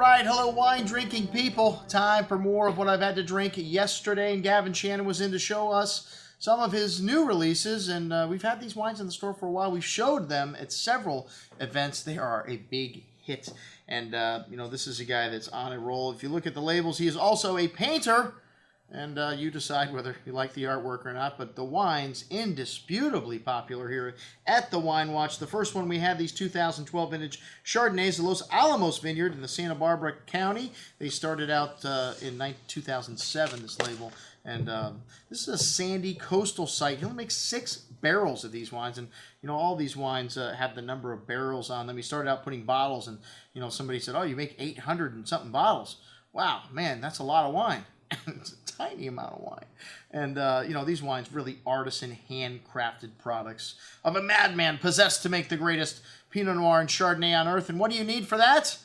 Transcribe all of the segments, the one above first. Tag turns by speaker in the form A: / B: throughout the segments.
A: right, hello wine drinking people. Time for more of what I've had to drink yesterday, and Gavin Chanin was in to show us some of his new releases, and we've had these wines in the store for a while. We've showed them at several events. They are a big hit, and you know, this is a guy that's on a roll. If you look at the labels, he is also a painter, and you decide whether you like the artwork or not, but the wine's indisputably popular here at the Wine Watch. The first one we had, these 2012 vintage Chardonnays, the Los Alamos Vineyard in the Santa Barbara County. They started out in 2007, this label, and this is a sandy coastal site. He only makes 6 barrels of these wines, and you know, all these wines have the number of barrels on them. He started out putting bottles, and you know, somebody said, oh, you make 800 and something bottles. Wow, man, that's a lot of wine. It's a tiny amount of wine. And, you know, these wines really artisan, handcrafted products of a madman possessed to make the greatest Pinot Noir and Chardonnay on earth. And what do you need for that?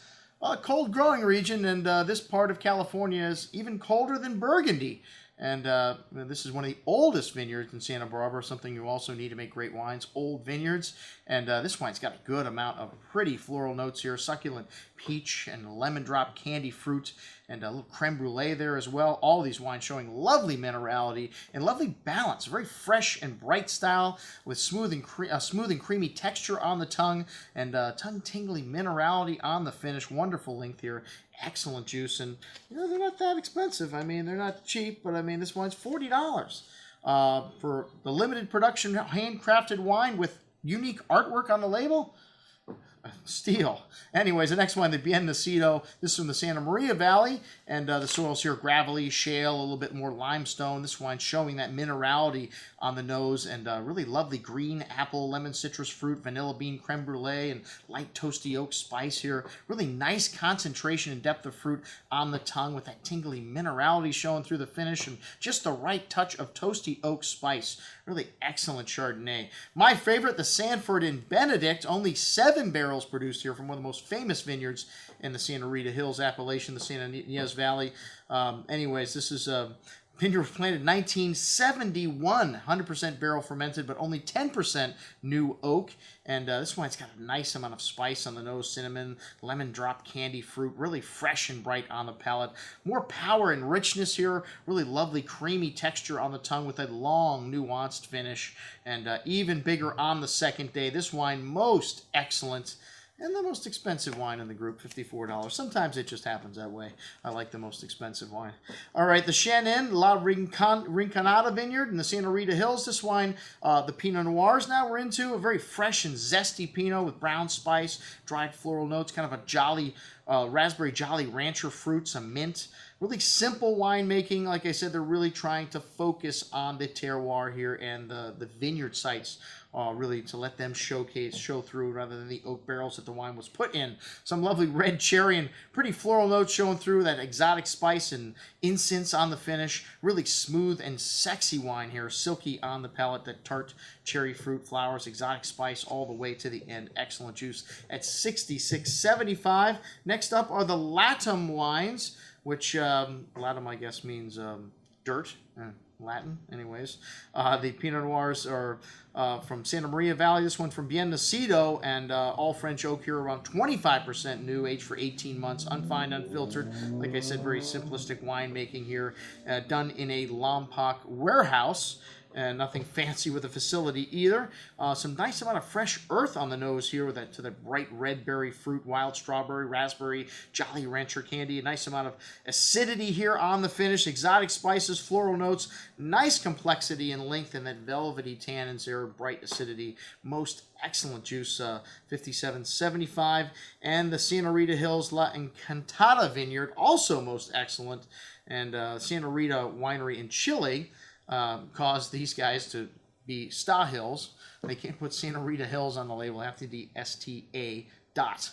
A: A cold growing region, and this part of California is even colder than Burgundy. And this is one of the oldest vineyards in Santa Barbara, something you also need to make great wines, old vineyards. And this wine's got a good amount of pretty floral notes here, succulent peach and lemon drop candy fruit, and a little creme brulee there as well. All these wines showing lovely minerality and lovely balance. Very fresh and bright style with smooth and creamy texture on the tongue, and tongue-tingly minerality on the finish. Wonderful length here. Excellent juice, and you know, they're not that expensive. I mean, they're not cheap, but I mean, this wine's $40 for the limited production handcrafted wine with unique artwork on the label. Steal. Anyways, the next one, the Bien Nacido. This is from the Santa Maria Valley, and the soils here gravelly, shale, a little bit more limestone. This wine showing that minerality on the nose, and really lovely green apple, lemon, citrus fruit, vanilla bean, creme brulee, and light toasty oak spice here. Really nice concentration and depth of fruit on the tongue with that tingly minerality showing through the finish, and just the right touch of toasty oak spice. Really excellent Chardonnay. My favorite, the Sanford and Benedict, only 7 barrels produced here from one of the most famous vineyards in the Santa Rita Hills appellation, the Santa Ynez Valley. Anyways, this is a vineyard planted 1971, 100% barrel fermented, but only 10% new oak. And this wine's got a nice amount of spice on the nose, cinnamon, lemon drop candy fruit, really fresh and bright on the palate. More power and richness here, really lovely creamy texture on the tongue with a long nuanced finish, and even bigger on the second day. This wine, most excellent. And the most expensive wine in the group, $54. Sometimes it just happens that way. I like the most expensive wine. All right, the Chanin, La Rinconada Vineyard in the Santa Rita Hills. This wine, the Pinot Noirs now we're into. A very fresh and zesty Pinot with brown spice, dried floral notes, kind of a jolly, raspberry jolly rancher fruit, some mint. Really simple winemaking. Like I said, they're really trying to focus on the terroir here and the vineyard sites, really to let them show through rather than the oak barrels that the wine was put in. Some lovely red cherry and pretty floral notes showing through, that exotic spice and incense on the finish. Really smooth and sexy wine here, silky on the palate, that tart cherry fruit, flowers, exotic spice all the way to the end. Excellent juice at $66.75. Next up are the Lutum wines, which Latin, I guess, means dirt, Latin, anyways. The Pinot Noirs are from Santa Maria Valley. This one from Bien Nacido, and all French oak here, around 25% new, aged for 18 months, unfined, unfiltered. Like I said, very simplistic winemaking here, done in a Lompoc warehouse. And nothing fancy with the facility either. Some nice amount of fresh earth on the nose here with that to the bright red berry fruit, wild strawberry, raspberry, jolly rancher candy. A nice amount of acidity here on the finish. Exotic spices, floral notes, nice complexity and length, and that velvety tannins there, bright acidity. Most excellent juice, $57.75. And the Santa Rita Hills La Encantada Vineyard, also most excellent. And Santa Rita Winery in Chile caused these guys to be Sta Hills. They can't put Santa Rita Hills on the label. They have to be STA dot,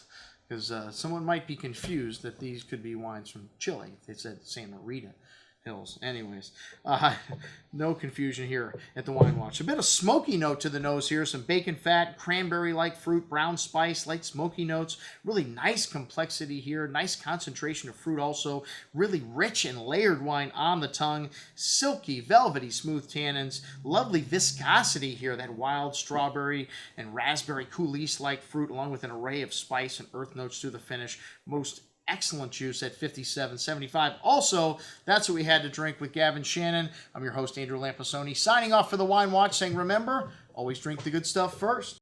A: because someone might be confused that these could be wines from Chile if they said Santa Rita Hills. Anyways, no confusion here at the Wine Watch. A bit of smoky note to the nose here. Some bacon fat, cranberry-like fruit, brown spice, light smoky notes. Really nice complexity here. Nice concentration of fruit also. Really rich and layered wine on the tongue. Silky, velvety, smooth tannins. Lovely viscosity here. That wild strawberry and raspberry coulis-like fruit, along with an array of spice and earth notes through the finish. Most excellent juice at 57.75. Also, that's what we had to drink with Gavin Chanin. I'm your host, Andrew Lamposoni, signing off for the Wine Watch, saying remember, always drink the good stuff first.